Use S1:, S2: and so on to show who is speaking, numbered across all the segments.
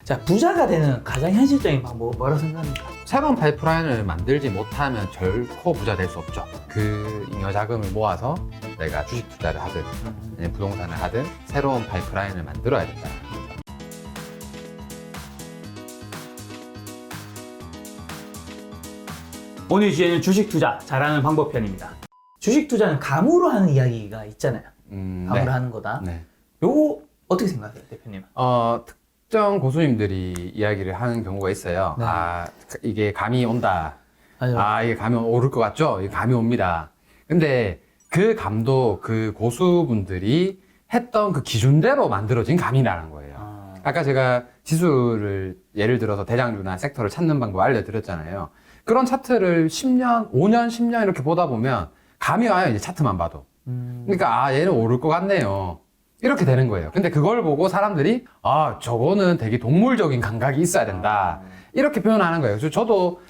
S1: 자, 부자가 되는 가장 현실적인 방법 뭐라고 생각합니까?
S2: 새로운 파이프라인을 만들지 못하면 결코 부자 될 수 없죠. 그 잉여 자금을 모아서 내가 주식 투자를 하든 아니면 부동산을 하든 새로운 파이프라인을 만들어야 된다.
S1: 오늘 주제는 주식 투자 잘하는 방법 편입니다. 주식 투자는 감으로 하는 이야기가 있잖아요. 감으로
S2: 네.
S1: 하는 거다.
S2: 네.
S1: 요거 어떻게 생각해요, 대표님?
S2: 특정 고수님들이 이야기를 하는 경우가 있어요.
S1: 네.
S2: 이게 감이 온다.
S1: 맞아요.
S2: 이게 감이 오를 것 같죠? 이게 감이 옵니다. 근데 그 감도 그 고수분들이 했던 그 기준대로 만들어진 감이라는 거예요. 아까 제가 지수를 예를 들어서 대장주나 섹터를 찾는 방법 알려드렸잖아요. 그런 차트를 10년, 5년, 10년 이렇게 보다 보면 감이 와요, 이제 차트만 봐도. 그러니까, 얘는 오를 것 같네요. 이렇게 되는 거예요. 근데 그걸 보고 사람들이, 저거는 되게 동물적인 감각이 있어야 된다. 이렇게 표현하는 거예요. 그래서 저도,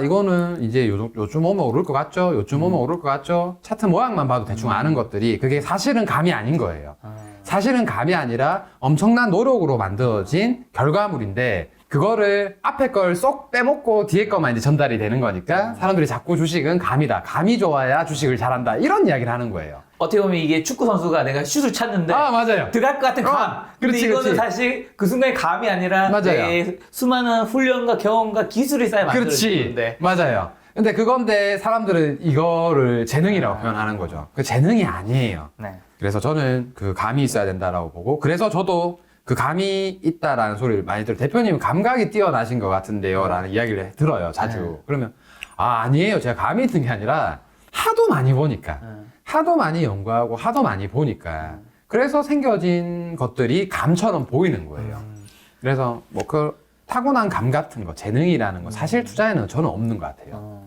S2: 이거는 이제 요쯤 오면 오를 것 같죠? 요쯤 오면 오를 것 같죠? 차트 모양만 봐도 대충 아는 것들이 그게 사실은 감이 아닌 거예요. 사실은 감이 아니라 엄청난 노력으로 만들어진 결과물인데, 그거를 앞에 걸 쏙 빼먹고 뒤에 거만 이제 전달이 되는 거니까 사람들이 자꾸 주식은 감이다. 감이 좋아야 주식을 잘한다. 이런 이야기를 하는 거예요.
S1: 어떻게 보면 이게 축구 선수가 내가 슛을 찼는데
S2: 맞아요.
S1: 들어갈 것 같은 감. 근데
S2: 그렇지,
S1: 이거는
S2: 그렇지.
S1: 사실 그 순간의 감이 아니라
S2: 맞아요.
S1: 내 수많은 훈련과 경험과 기술이 쌓여
S2: 그렇지.
S1: 만들어지는데.
S2: 맞아요. 근데 그건데 사람들은 이거를 재능이라고 표현하는 거죠. 그 재능이 아니에요.
S1: 네.
S2: 그래서 저는 그 감이 있어야 된다라고 보고, 그래서 저도 그 감이 있다라는 소리를 많이 들어요. 대표님 감각이 뛰어나신 것 같은데요 라는 이야기를 들어요, 자주.
S1: 네.
S2: 그러면 아니에요, 제가 감이 있는 게 아니라 하도 많이 보니까, 하도 많이 연구하고 하도 많이 보니까 그래서 생겨진 것들이 감처럼 보이는 거예요. 그래서 뭐 그 타고난 감 같은 거, 재능이라는 거 사실 투자에는 저는 없는 것 같아요.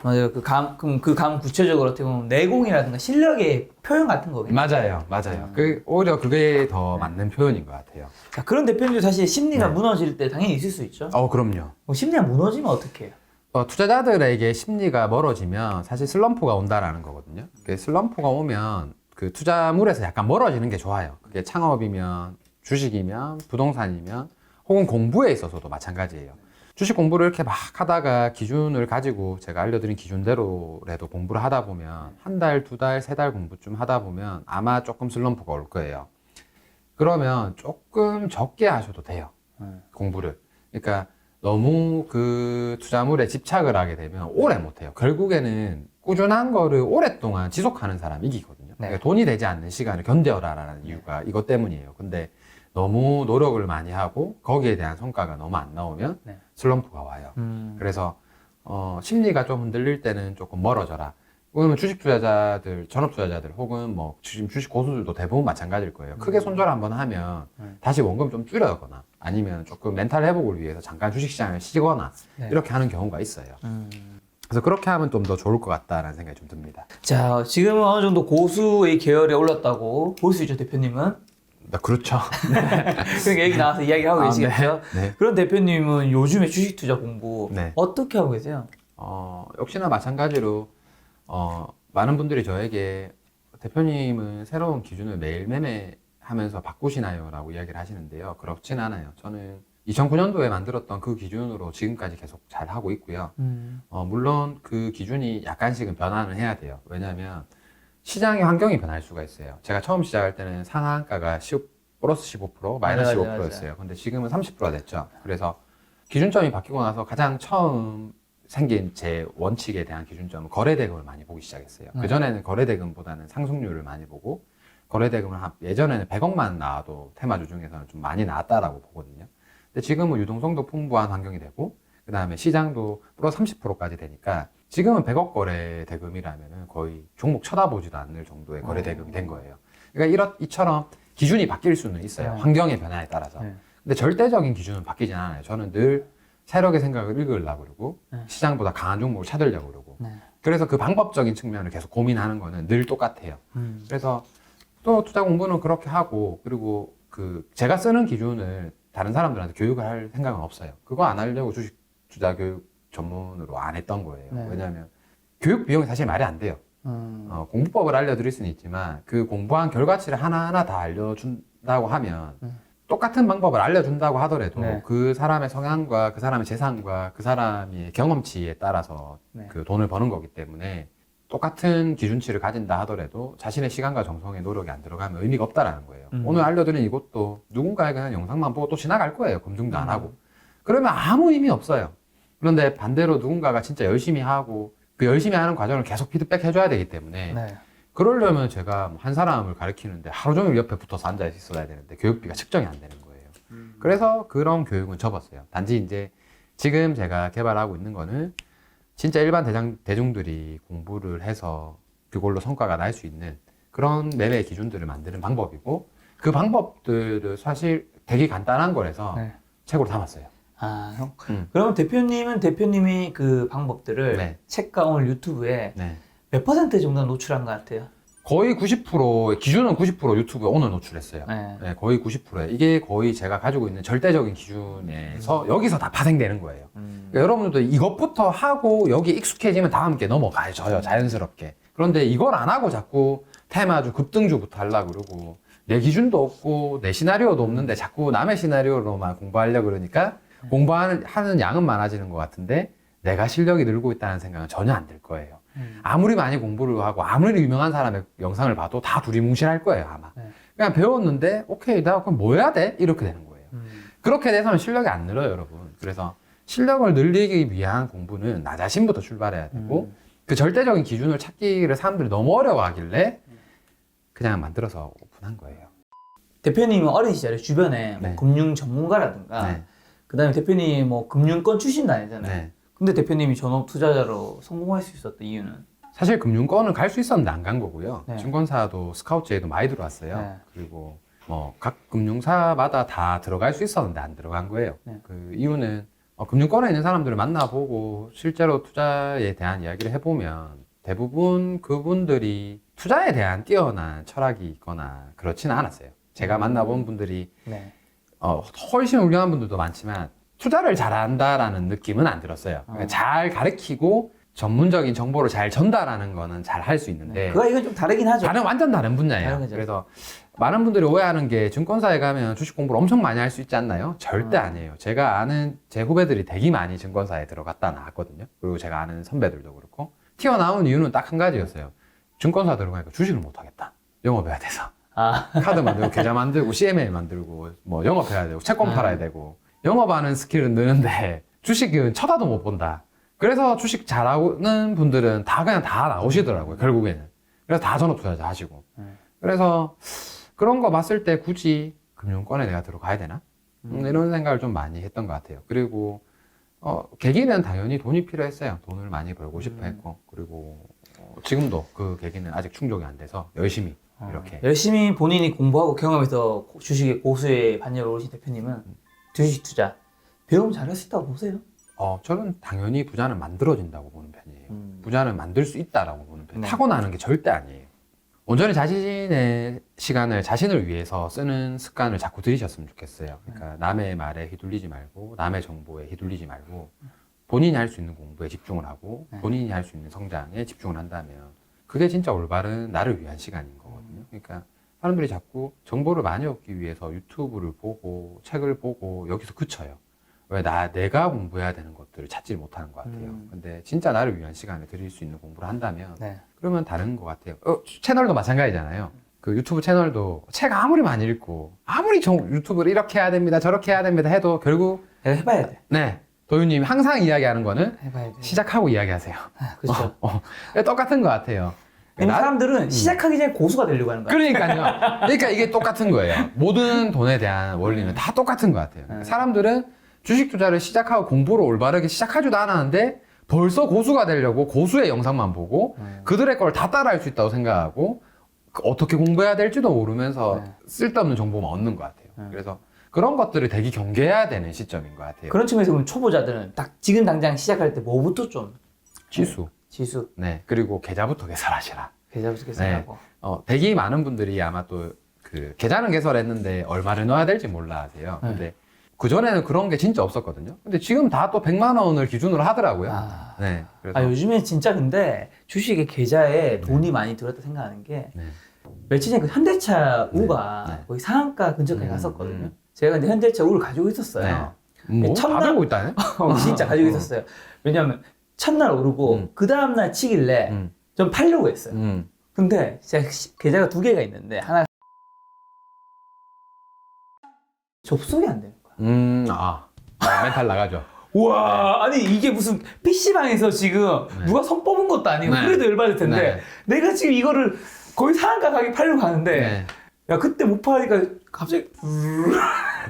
S1: 맞아요. 그럼 그 감 구체적으로 어떻게 보면 내공이라든가 실력의 표현 같은 거겠죠.
S2: 맞아요. 오히려 그게 더 맞는 표현인 것 같아요.
S1: 자, 그런 대표님도 사실 심리가
S2: 네.
S1: 무너질 때 당연히 있을 수 있죠.
S2: 그럼요.
S1: 그럼 심리가 무너지면 어떻게 해요?
S2: 투자자들에게 심리가 멀어지면 사실 슬럼프가 온다라는 거거든요. 그 슬럼프가 오면 그 투자물에서 약간 멀어지는 게 좋아요. 그게 창업이면, 주식이면, 부동산이면, 혹은 공부에 있어서도 마찬가지예요. 주식 공부를 이렇게 막 하다가 기준을 가지고 제가 알려드린 기준대로라도 공부를 하다 보면 한 달, 두 달, 세 달 공부쯤 하다 보면 아마 조금 슬럼프가 올 거예요. 그러면 조금 적게 하셔도 돼요. 공부를. 그러니까 너무 그 투자물에 집착을 하게 되면 오래 못해요. 결국에는 꾸준한 거를 오랫동안 지속하는 사람이 이기거든요.
S1: 네.
S2: 그러니까 돈이 되지 않는 시간을 견뎌라라는 이유가 이것 때문이에요. 근데 너무 노력을 많이 하고 거기에 대한 성과가 너무 안 나오면
S1: 네.
S2: 슬럼프가 와요. 그래서 심리가 좀 흔들릴 때는 조금 멀어져라. 그러면 주식 투자자들, 전업 투자자들 혹은 뭐 지금 주식 고수들도 대부분 마찬가지일 거예요. 크게 손절 한번 하면 다시 원금 좀 줄여거나 아니면 조금 멘탈 회복을 위해서 잠깐 주식 시장을 쉬거나
S1: 네.
S2: 이렇게 하는 경우가 있어요. 그래서 그렇게 하면 좀 더 좋을 것 같다라는 생각이 좀 듭니다.
S1: 자, 지금은 어느 정도 고수의 계열에 올랐다고 볼 수 있죠, 대표님은.
S2: 그렇죠.
S1: 그러니까 여기 나와서 이야기하고 계시겠죠.
S2: 네.
S1: 그런 대표님은 요즘에 주식 투자 공부
S2: 네.
S1: 어떻게 하고 계세요?
S2: 역시나 마찬가지로 많은 분들이 저에게 대표님은 새로운 기준을 매일 매매하면서 바꾸시나요? 라고 이야기를 하시는데요. 그렇진 않아요. 저는 2009년도에 만들었던 그 기준으로 지금까지 계속 잘 하고 있고요. 물론 그 기준이 약간씩은 변화는 해야 돼요. 왜냐하면 시장의 환경이 변할 수가 있어요. 제가 처음 시작할 때는 상한가가 플러스 15%, 마이너스 15%였어요. 근데 지금은 30%가 됐죠. 그래서 기준점이 바뀌고 나서 가장 처음 생긴 제 원칙에 대한 기준점은 거래대금을 많이 보기 시작했어요. 그전에는 거래대금보다는 상승률을 많이 보고 거래대금을 예전에는 100억만 나와도 테마주 중에서는 좀 많이 나왔다라고 보거든요. 근데 지금은 유동성도 풍부한 환경이 되고 그 다음에 시장도 플러스 30%까지 되니까 지금은 100억 거래 대금이라면 거의 종목 쳐다보지도 않을 정도의 거래 대금이 된 거예요. 그러니까 이처럼 기준이 바뀔 수는 있어요. 환경의 변화에 따라서. 근데 절대적인 기준은 바뀌진 않아요. 저는 늘 세력의 생각을 읽으려고 그러고 시장보다 강한 종목을 찾으려고 그러고 그래서 그 방법적인 측면을 계속 고민하는 거는 늘 똑같아요. 그래서 또 투자 공부는 그렇게 하고 그리고 그 제가 쓰는 기준을 다른 사람들한테 교육을 할 생각은 없어요. 그거 안 하려고 주식 투자 교육 전문으로 안 했던 거예요. 왜냐하면 교육 비용이 사실 말이 안 돼요. 공부법을 알려드릴 수는 있지만 그 공부한 결과치를 하나하나 다 알려준다고 하면 똑같은 방법을 알려준다고 하더라도
S1: 네.
S2: 그 사람의 성향과 그 사람의 재산과 그 사람의 경험치에 따라서
S1: 네.
S2: 그 돈을 버는 거기 때문에 똑같은 기준치를 가진다 하더라도 자신의 시간과 정성의 노력이 안 들어가면 의미가 없다라는 거예요. 오늘 알려드린 이것도 누군가의 그냥 영상만 보고 또 지나갈 거예요. 검증도 안 하고. 그러면 아무 의미 없어요. 그런데 반대로 누군가가 진짜 열심히 하고 그 열심히 하는 과정을 계속 피드백 해줘야 되기 때문에
S1: 네.
S2: 그러려면 제가 한 사람을 가르치는데 하루 종일 옆에 붙어서 앉아 있어야 되는데 교육비가 측정이 안 되는 거예요. 그래서 그런 교육은 접었어요. 단지 이제 지금 제가 개발하고 있는 거는 진짜 일반 대중들이 공부를 해서 그걸로 성과가 날 수 있는 그런 매매 기준들을 만드는 방법이고 그 방법들을 사실 되게 간단한 거라서
S1: 네.
S2: 책으로 담았어요.
S1: 아, 형. 그러면 대표님은 대표님이 그 방법들을
S2: 네.
S1: 책과 오늘 유튜브에
S2: 네.
S1: 몇 퍼센트 정도 노출한 것 같아요?
S2: 거의 90% 기준은 90% 유튜브에 오늘 노출했어요.
S1: 네.
S2: 네, 거의 90%에 이게 거의 제가 가지고 있는 절대적인 기준에서 여기서 다 파생되는 거예요. 그러니까 여러분들도 이것부터 하고 여기 익숙해지면 다음 게 넘어가져요 자연스럽게. 그런데 이걸 안 하고 자꾸 테마주 급등주부터 하려고 그러고 내 기준도 없고 내 시나리오도 없는데 자꾸 남의 시나리오로만 공부하려고 그러니까 공부하는 양은 많아지는 것 같은데 내가 실력이 늘고 있다는 생각은 전혀 안 들 거예요. 아무리 많이 공부를 하고 아무리 유명한 사람의 영상을 봐도 다 두리뭉실할 거예요 아마.
S1: 네.
S2: 그냥 배웠는데 오케이 나 그럼 뭐 해야 돼? 이렇게 되는 거예요. 그렇게 돼서는 실력이 안 늘어요 여러분. 그래서 실력을 늘리기 위한 공부는 나 자신부터 출발해야 되고 그 절대적인 기준을 찾기를 사람들이 너무 어려워하길래 그냥 만들어서 오픈한 거예요.
S1: 대표님은 어린 시절에 주변에 뭐
S2: 네.
S1: 금융 전문가라든가
S2: 네.
S1: 그다음에 대표님이 뭐 금융권 출신 다니잖아요.
S2: 네.
S1: 근데 대표님이 전업 투자자로 성공할 수 있었던 이유는?
S2: 사실 금융권은 갈 수 있었는데 안 간 거고요.
S1: 네.
S2: 증권사도 스카우트제도 많이 들어왔어요.
S1: 네.
S2: 그리고 뭐 각 금융사마다 다 들어갈 수 있었는데 안 들어간 거예요.
S1: 네.
S2: 그 이유는 금융권에 있는 사람들을 만나보고 실제로 투자에 대한 이야기를 해보면 대부분 그분들이 투자에 대한 뛰어난 철학이 있거나 그렇지는 않았어요. 제가 만나본 분들이
S1: 네.
S2: 훨씬 훌륭한 분들도 많지만 투자를 잘한다라는 느낌은 안 들었어요. 그러니까 잘 가르치고 전문적인 정보를 잘 전달하는 거는 잘 할 수 있는데
S1: 그거 이건 좀 다르긴 하죠.
S2: 완전 다른 분야예요.
S1: 다른 거죠.
S2: 그래서 많은 분들이 오해하는 게 증권사에 가면 주식 공부를 엄청 많이 할 수 있지 않나요? 절대 아니에요. 제가 아는 제 후배들이 되게 많이 증권사에 들어갔다 나왔거든요. 그리고 제가 아는 선배들도 그렇고 튀어나온 이유는 딱 한 가지였어요. 증권사 들어가니까 주식을 못 하겠다. 영업해야 돼서.
S1: 아,
S2: 카드 만들고 계좌 만들고 CMA 만들고 뭐 영업해야 되고 채권 팔아야 되고 영업하는 스킬은 느는데 주식은 쳐다도 못 본다. 그래서 주식 잘하는 분들은 다 그냥 다 나오시더라고요 결국에는. 그래서 다 전업 투자자 하시고. 그래서 그런 거 봤을 때 굳이 금융권에 내가 들어가야 되나? 이런 생각을 좀 많이 했던 것 같아요. 그리고 계기는 당연히 돈이 필요했어요. 돈을 많이 벌고 싶어 했고 그리고 지금도 그 계기는 아직 충족이 안 돼서 열심히 이렇게
S1: 열심히 본인이 공부하고 경험해서 주식의 고수의 반열에 오르신 대표님은 주식 투자 배우면 잘할 수 있다고 보세요?
S2: 저는 당연히 부자는 만들어진다고 보는 편이에요. 부자는 만들 수 있다라고 보는 편이에요.
S1: 네.
S2: 타고나는 게 절대 아니에요. 온전히 자신의 시간을 자신을 위해서 쓰는 습관을 자꾸 들이셨으면 좋겠어요. 그러니까 남의 말에 휘둘리지 말고 남의 정보에 휘둘리지 말고 본인이 할 수 있는 공부에 집중을 하고 본인이 할 수 있는 성장에 집중을 한다면 그게 진짜 올바른 나를 위한 시간인 거거든요. 그러니까 사람들이 자꾸 정보를 많이 얻기 위해서 유튜브를 보고 책을 보고 여기서 그쳐요. 왜 내가 공부해야 되는 것들을 찾지 못하는 것 같아요. 근데 진짜 나를 위한 시간을 드릴 수 있는 공부를 한다면
S1: 네.
S2: 그러면 다른 것 같아요. 채널도 마찬가지잖아요. 그 유튜브 채널도 책 아무리 많이 읽고 아무리 유튜브를 이렇게 해야 됩니다 저렇게 해야 됩니다 해도 결국
S1: 내가 해봐야 돼.
S2: 네 도윤님이 항상 이야기하는 거는
S1: 해봐야 돼.
S2: 시작하고 이야기하세요.
S1: 그렇죠.
S2: 똑같은 것 같아요.
S1: 왜냐면 사람들은 시작하기 전에 고수가 되려고 하는 거야.
S2: 그러니까요. 그러니까 이게 똑같은 거예요. 모든 돈에 대한 원리는 다 똑같은 것 같아요. 사람들은 주식 투자를 시작하고 공부를 올바르게 시작하지도 않았는데 벌써 고수가 되려고 고수의 영상만 보고 그들의 걸 다 따라할 수 있다고 생각하고 어떻게 공부해야 될지도 모르면서 쓸데없는 정보만 얻는 것 같아요. 그래서 그런 것들을 되게 경계해야 되는 시점인 것 같아요.
S1: 그런 측면에서 보면 초보자들은 딱 지금 당장 시작할 때 뭐부터 좀
S2: 지수.
S1: 지수
S2: 네. 그리고 계좌부터 개설하시라.
S1: 계좌부터 계산하고
S2: 되게 많은 분들이 아마 또 그 계좌는 개설했는데 얼마를 넣어야 될지 몰라 하세요. 근데 그전에는 그런 게 진짜 없었거든요. 근데 지금 다 또 100만 원을 기준으로 하더라고요. 네. 그래서
S1: 요즘에 진짜 근데 주식의 계좌에 돈이 많이 들었다 생각하는 게
S2: 네.
S1: 며칠 전에 그 현대차 우가
S2: 네.
S1: 거의 상한가 근처까지 갔었거든요. 제가 근데 현대차 우를 가지고 있었어요.
S2: 뭐?
S1: 첫날-
S2: 다 들고 있다네?
S1: 진짜 가지고 있었어요. 왜냐면 첫날 오르고 그 다음날 치길래 좀 팔려고 했어요. 근데 제가 계좌가 2개가 있는데 하나 접속이 안 되는 거야.
S2: 멘탈 나가죠.
S1: 우와, 아니 이게 무슨 PC방에서 지금 누가 손 뽑은 것도 아니고
S2: 네.
S1: 그래도 열받을 텐데 내가 지금 이거를 거의 상한가 가격에 팔려고 하는데
S2: 네.
S1: 야 그때 못 파니까 갑자기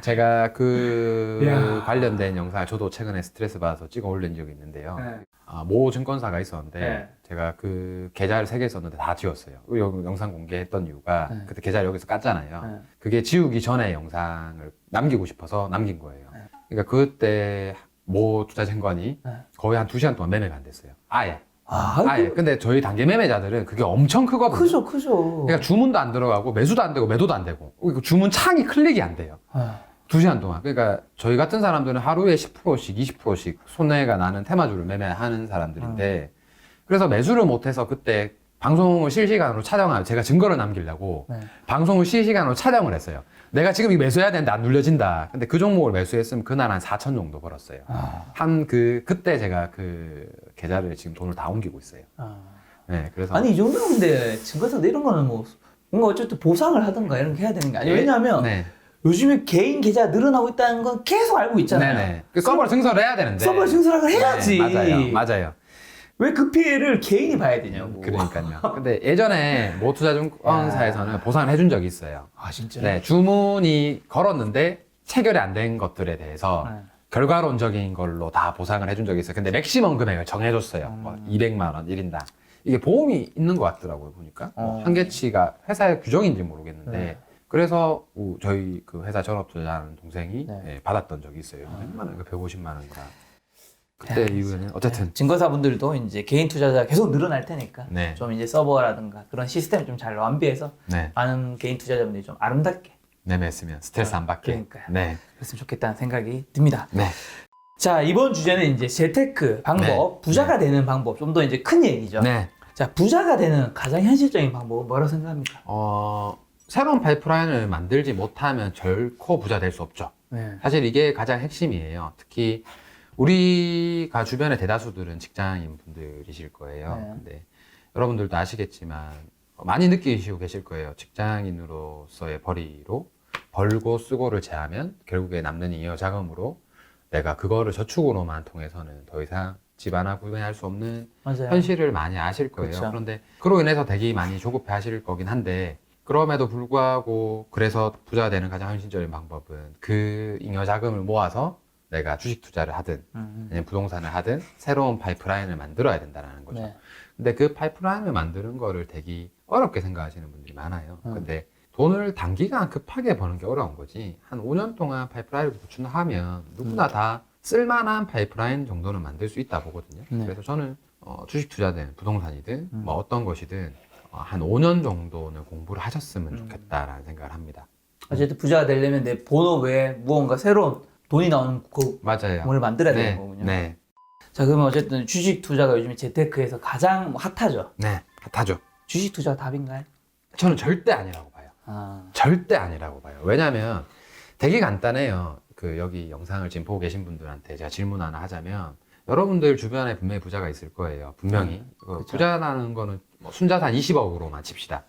S2: 제가 그
S1: 야.
S2: 관련된 영상을 저도 최근에 스트레스 받아서 찍어 올린 적이 있는데요.
S1: 네.
S2: 모 증권사가 있었는데
S1: 네.
S2: 제가 그 계좌를 3개 썼는데 다 지웠어요. 이 영상 공개했던 이유가
S1: 네.
S2: 그때 계좌를 여기서 깠잖아요.
S1: 네.
S2: 그게 지우기 전에 영상을 남기고 싶어서 남긴 거예요. 그러니까 그때 모 투자증권이
S1: 네.
S2: 거의 한 2시간 동안 매매가 안 됐어요. 아예.
S1: 아예.
S2: 근데 저희 단기 매매자들은 그게 엄청 크거든요.
S1: 크죠.
S2: 그러니까 주문도 안 들어가고 매수도 안 되고 매도도 안 되고 그리고 주문 창이 클릭이 안 돼요.
S1: 아,
S2: 2시간 동안. 그러니까 저희 같은 사람들은 하루에 10%씩 20%씩 손해가 나는 테마주를 매매하는 사람들인데 그래서 매수를 못해서 그때 방송을 실시간으로 촬영하고 제가 증거를 남기려고
S1: 네.
S2: 방송을 실시간으로 촬영을 했어요. 내가 지금 이거 매수해야 되는데 안 눌려진다. 근데 그 종목을 매수했으면 그날 한 4천 정도 벌었어요. 그때 제가 그 계좌를 지금 돈을 다 옮기고 있어요. 네, 그래서.
S1: 아니 이 정도면 근데 증거사도 이런 거는 뭐 뭔가 어쨌든 보상을 하든가 이런 게 해야 되는 게 아니에요. 왜냐하면
S2: 네.
S1: 요즘에 개인 계좌 늘어나고 있다는 건 계속 알고 있잖아요.
S2: 네네. 그 서버를 증설을 해야 되는데.
S1: 서버 증설을 해야지.
S2: 네, 맞아요.
S1: 왜 그 피해를 개인이 봐야 되냐고.
S2: 그러니까요. 근데 예전에 모투자증권사에서는 보상을 해준 적이 있어요.
S1: 아 진짜.
S2: 네, 주문이 걸었는데 체결이 안 된 것들에 대해서
S1: 네.
S2: 결과론적인 걸로 다 보상을 해준 적이 있어요. 근데 맥시멈 금액을 정해줬어요. 뭐 200만 원 1인당. 이게 보험이 있는 것 같더라고요, 보니까. 한계치가 회사의 규정인지 모르겠는데.
S1: 네.
S2: 그래서 저희 그 회사 전업투자하는 동생이
S1: 네.
S2: 예, 받았던 적이 있어요. 100만 원, 150만 원인가. 그때 이후에는 어쨌든.
S1: 증거사분들도 이제 개인 투자자 계속 늘어날 테니까
S2: 네.
S1: 좀 이제 서버라든가 그런 시스템을 좀 잘 완비해서
S2: 네.
S1: 많은 개인 투자자분들이 좀 아름답게
S2: 매매했으면 스트레스 안 받게.
S1: 그러니까요.
S2: 네.
S1: 그랬으면 좋겠다는 생각이 듭니다.
S2: 네.
S1: 자, 이번 주제는 이제 재테크 방법,
S2: 네.
S1: 부자가 되는 방법, 좀 더 이제 큰 얘기죠.
S2: 네.
S1: 자, 부자가 되는 가장 현실적인 방법은 뭐라고 생각합니까?
S2: 새로운 파이프라인을 만들지 못하면 결코 부자 될 수 없죠.
S1: 네.
S2: 사실 이게 가장 핵심이에요. 특히 우리가 주변의 대다수들은 직장인 분들이실 거예요.
S1: 네.
S2: 근데 여러분들도 아시겠지만 많이 느끼시고 계실 거예요. 직장인으로서의 벌이로 벌고 쓰고를 제하면 결국에 남는 잉여 자금으로 내가 그거를 저축으로만 통해서는 더 이상 집 하나 구매할 수 없는
S1: 맞아요.
S2: 현실을 많이 아실 거예요.
S1: 그렇죠.
S2: 그런데 그로 인해서 되게 많이 조급해 하실 거긴 한데 그럼에도 불구하고 그래서 부자가 되는 가장 현실적인 방법은 그 잉여 자금을 모아서 내가 주식 투자를 하든 아니면 부동산을 하든 새로운 파이프라인을 만들어야 된다는 거죠.
S1: 네.
S2: 근데 그 파이프라인을 만드는 거를 되게 어렵게 생각하시는 분들이 많아요. 근데 돈을 단기간 급하게 버는 게 어려운 거지. 한 5년 동안 파이프라인을 구축하면 누구나 다 쓸만한 파이프라인 정도는 만들 수 있다 보거든요.
S1: 네.
S2: 그래서 저는 주식 투자든 부동산이든 뭐 어떤 것이든 한 5년 정도는 공부를 하셨으면 좋겠다라는 생각을 합니다.
S1: 어쨌든 부자가 되려면 내 본업 외에 무언가 새로운 돈이 나오는
S2: 맞아요.
S1: 뭘 만들어야
S2: 네,
S1: 되는 거군요.
S2: 네,
S1: 자, 그러면 어쨌든 주식 투자가 요즘에 재테크에서 가장 핫하죠.
S2: 네, 핫하죠.
S1: 주식 투자가 답인가요?
S2: 저는 절대 아니라고 봐요.
S1: 아,
S2: 절대 아니라고 봐요. 왜냐하면 되게 간단해요. 그 여기 영상을 지금 보고 계신 분들한테 제가 질문 하나 하자면 여러분들 주변에 분명히 부자가 있을 거예요. 분명히. 부자라는 거는 뭐 순자산 20억으로만 칩시다.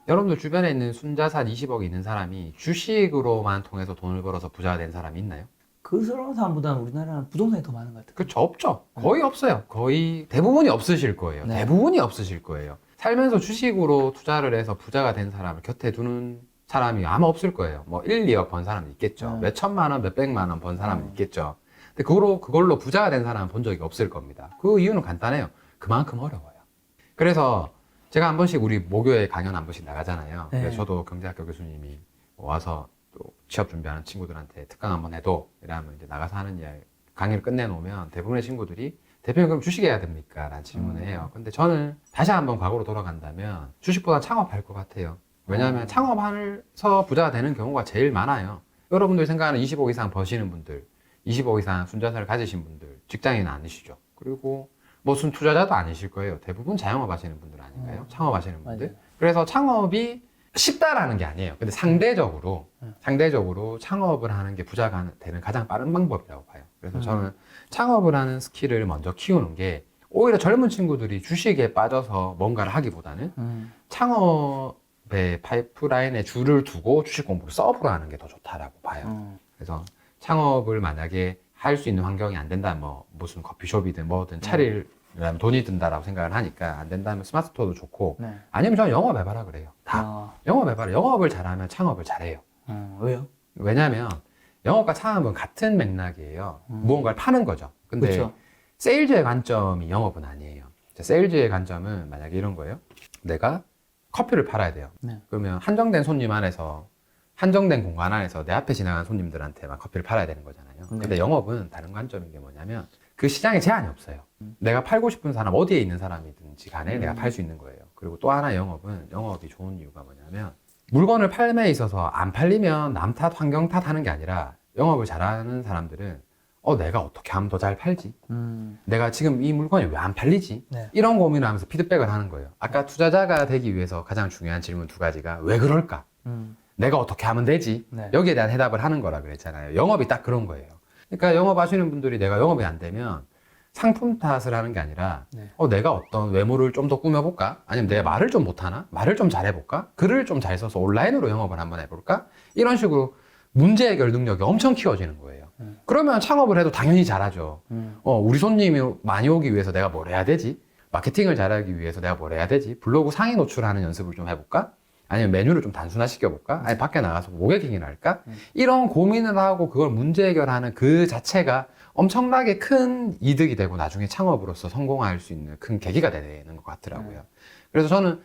S2: 여러분들 주변에 있는 순자산 20억이 있는 사람이 주식으로만 통해서 돈을 벌어서 부자가 된 사람이 있나요?
S1: 그 서러운 사람보다는 우리나라는 부동산이 더 많은 것 같아요.
S2: 그렇죠. 없죠. 거의 없어요. 거의 대부분이 없으실 거예요.
S1: 네.
S2: 대부분이 없으실 거예요. 살면서 주식으로 투자를 해서 부자가 된 사람을 곁에 두는 사람이 아마 없을 거예요. 뭐 1, 2억 번 사람은 있겠죠. 몇 천만 원, 몇 백만 원 번 사람은 있겠죠. 근데 그걸로 부자가 된 사람은 본 적이 없을 겁니다. 그 이유는 간단해요. 그만큼 어려워요. 그래서 제가 한 번씩 우리 모교에 강연 한 번씩 나가잖아요.
S1: 네.
S2: 그래서 저도 경제학교 교수님이 와서 또 취업 준비하는 친구들한테 특강 한번 해도 이러면 이제 나가서 하는 이야기 강의를 끝내놓으면 대부분의 친구들이 대표님 그럼 주식해야 됩니까? 라는 질문을 해요. 근데 저는 다시 한번 과거로 돌아간다면 주식보다 창업할 것 같아요. 왜냐하면 창업해서 부자가 되는 경우가 제일 많아요. 여러분들 생각하는 20억 이상 버시는 분들, 20억 이상 순자산을 가지신 분들, 직장인 아니시죠. 그리고 뭐 순투자자도 아니실 거예요. 대부분 자영업 하시는 분들 아닌가요? 창업 하시는 분들.
S1: 맞아요.
S2: 그래서 창업이 쉽다라는 게 아니에요. 근데 상대적으로 창업을 하는 게 부자가 되는 가장 빠른 방법이라고 봐요. 그래서 저는 창업을 하는 스킬을 먼저 키우는 게 오히려 젊은 친구들이 주식에 빠져서 뭔가를 하기보다는 창업의 파이프라인에 줄을 두고 주식 공부를 서브로 하는 게 더 좋다라고 봐요. 그래서 창업을 만약에 할 수 있는 환경이 안 된다, 뭐 무슨 커피숍이든 뭐든 차리려면 돈이 든다라고 생각을 하니까 안 된다면 스마트 스토어도 좋고,
S1: 네.
S2: 아니면 저는 영업해봐라 그래요. 다 영업해봐라. 영업을 잘하면 창업을 잘해요.
S1: 왜요?
S2: 왜냐면 영업과 창업은 같은 맥락이에요. 무언가를 파는 거죠. 근데
S1: 그렇죠.
S2: 세일즈의 관점이 영업은 아니에요. 세일즈의 관점은 만약에 이런 거예요. 내가 커피를 팔아야 돼요.
S1: 네.
S2: 그러면 한정된 손님 안에서, 한정된 공간 안에서 내 앞에 지나가는 손님들한테만 커피를 팔아야 되는 거잖아요. 근데 영업은 다른 관점인 게 뭐냐면 그 시장에 제한이 없어요. 내가 팔고 싶은 사람, 어디에 있는 사람이든지 간에 내가 팔 수 있는 거예요. 그리고 또 하나 영업이 좋은 이유가 뭐냐면 물건을 판매에 있어서 안 팔리면 남 탓, 환경 탓 하는 게 아니라 영업을 잘하는 사람들은 내가 어떻게 하면 더 잘 팔지? 내가 지금 이 물건이 왜 안 팔리지?
S1: 네.
S2: 이런 고민을 하면서 피드백을 하는 거예요. 아까 투자자가 되기 위해서 가장 중요한 질문 두 가지가 왜 그럴까? 내가 어떻게 하면 되지?
S1: 네.
S2: 여기에 대한 해답을 하는 거라 그랬잖아요. 영업이 딱 그런 거예요. 그러니까 영업하시는 분들이 내가 영업이 안 되면 상품 탓을 하는 게 아니라 내가 어떤 외모를 좀 더 꾸며볼까? 아니면 내가 말을 좀 못하나? 말을 좀 잘해볼까? 글을 좀 잘 써서 온라인으로 영업을 한번 해볼까? 이런 식으로 문제 해결 능력이 엄청 키워지는 거예요. 그러면 창업을 해도 당연히 잘하죠. 우리 손님이 많이 오기 위해서 내가 뭘 해야 되지? 마케팅을 잘하기 위해서 내가 뭘 해야 되지? 블로그 상위 노출하는 연습을 좀 해볼까? 아니면 메뉴를 좀 단순화시켜볼까? 아니 밖에 나가서 모객행위를 할까? 이런 고민을 하고 그걸 문제 해결하는 그 자체가 엄청나게 큰 이득이 되고 나중에 창업으로서 성공할 수 있는 큰 계기가 되는 것 같더라고요. 그래서 저는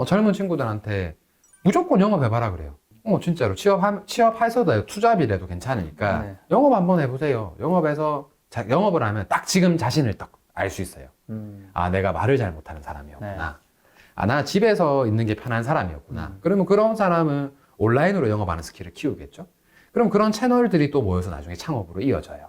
S2: 젊은 친구들한테 무조건 영업해봐라 그래요. 진짜로 취업해서도 투잡이라도 괜찮으니까 영업 한번 해보세요. 영업을 하면 딱 지금 자신을 딱 알 수 있어요. 아, 내가 말을 잘 못하는 사람이었구나. 아, 나 집에서 있는 게 편한 사람이었구나. 그러면 그런 사람은 온라인으로 영업하는 스킬을 키우겠죠. 그럼 그런 채널들이 또 모여서 나중에 창업으로 이어져요.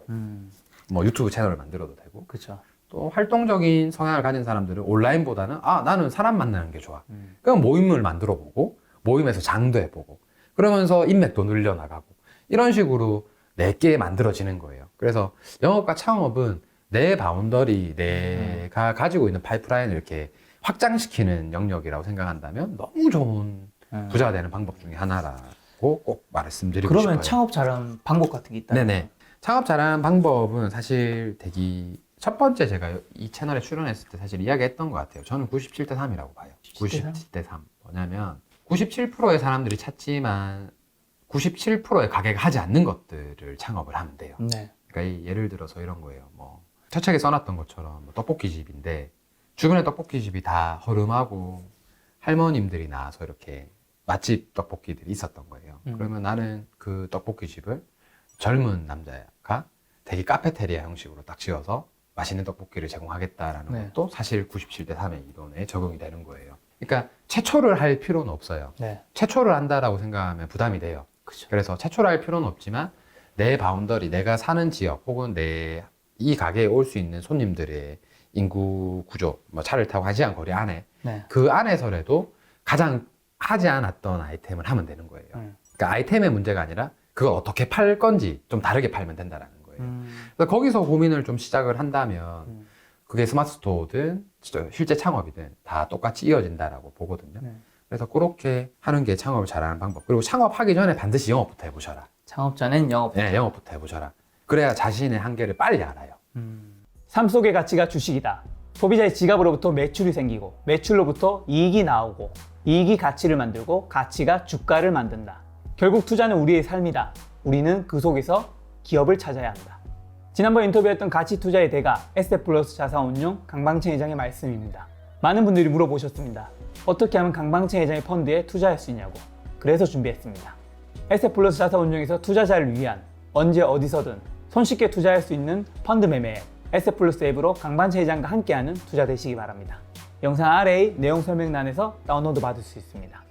S2: 뭐 유튜브 채널을 만들어도 되고.
S1: 그렇죠.
S2: 또 활동적인 성향을 가진 사람들은 온라인보다는 나는 사람 만나는 게 좋아. 그럼 모임을 만들어 보고 모임에서 장도 해보고 그러면서 인맥도 늘려나가고 이런 식으로 내게 만들어지는 거예요. 그래서 영업과 창업은 내 바운더리, 내가 가지고 있는 파이프라인을 이렇게 확장시키는 영역이라고 생각한다면 너무 좋은 부자가 되는 방법 중에 하나라고 꼭 말씀드리고 싶어요.
S1: 그러면 창업 잘하는 방법 같은 게 있다면?
S2: 네네. 창업 잘하는 방법은 사실 첫 번째 제가 이 채널에 출연했을 때 사실 이야기했던 것 같아요. 저는 97대 3이라고 봐요. 97대 3. 뭐냐면 97%의 사람들이 찾지만 97%의 가게가 하지 않는 것들을 창업을 하면 돼요.
S1: 네.
S2: 그러니까 예를 들어서 이런 거예요. 첫 책에 써놨던 것처럼 떡볶이집인데 주변에 떡볶이집이 다 허름하고 할머님들이 나와서 이렇게 맛집 떡볶이들이 있었던 거예요. 그러면 나는 그 떡볶이집을 젊은 남자가 되게 카페테리아 형식으로 딱 지어서 맛있는 떡볶이를 제공하겠다라는 것도 사실 97대 3의 이론에 적용이 되는 거예요. 그러니까 최초를 할 필요는 없어요. 최초를 한다라고 생각하면 부담이 돼요.
S1: 그쵸.
S2: 그래서 최초를 할 필요는 없지만 내 바운더리, 내가 사는 지역 혹은 이 가게에 올 수 있는 손님들의 인구 구조, 차를 타고 1시간 거리 안에 그 안에서라도 가장 하지 않았던 아이템을 하면 되는 거예요. 그러니까 아이템의 문제가 아니라 그걸 어떻게 팔 건지 좀 다르게 팔면 된다는 거예요. 그래서 거기서 고민을 좀 시작을 한다면 그게 스마트 스토어든 실제 창업이든 다 똑같이 이어진다라고 보거든요. 그래서 그렇게 하는 게 창업을 잘하는 방법. 그리고 창업하기 전에 반드시 영업부터 해보셔라.
S1: 창업 전엔 영업.
S2: 네, 영업부터 해보셔라. 그래야 자신의 한계를 빨리 알아요.
S1: 삶 속의 가치가 주식이다. 소비자의 지갑으로부터 매출이 생기고 매출로부터 이익이 나오고 이익이 가치를 만들고 가치가 주가를 만든다. 결국 투자는 우리의 삶이다. 우리는 그 속에서 기업을 찾아야 한다. 지난번 인터뷰했던 가치 투자의 대가 에셋플러스 자산운용 강방채 회장의 말씀입니다. 많은 분들이 물어보셨습니다. 어떻게 하면 강방채 회장의 펀드에 투자할 수 있냐고. 그래서 준비했습니다. 에셋플러스 자산운용에서 투자자를 위한 언제 어디서든 손쉽게 투자할 수 있는 펀드 매매 앱 에셋플러스 앱으로 강방채 회장과 함께하는 투자 되시기 바랍니다. 영상 아래의 내용 설명란에서 다운로드 받을 수 있습니다.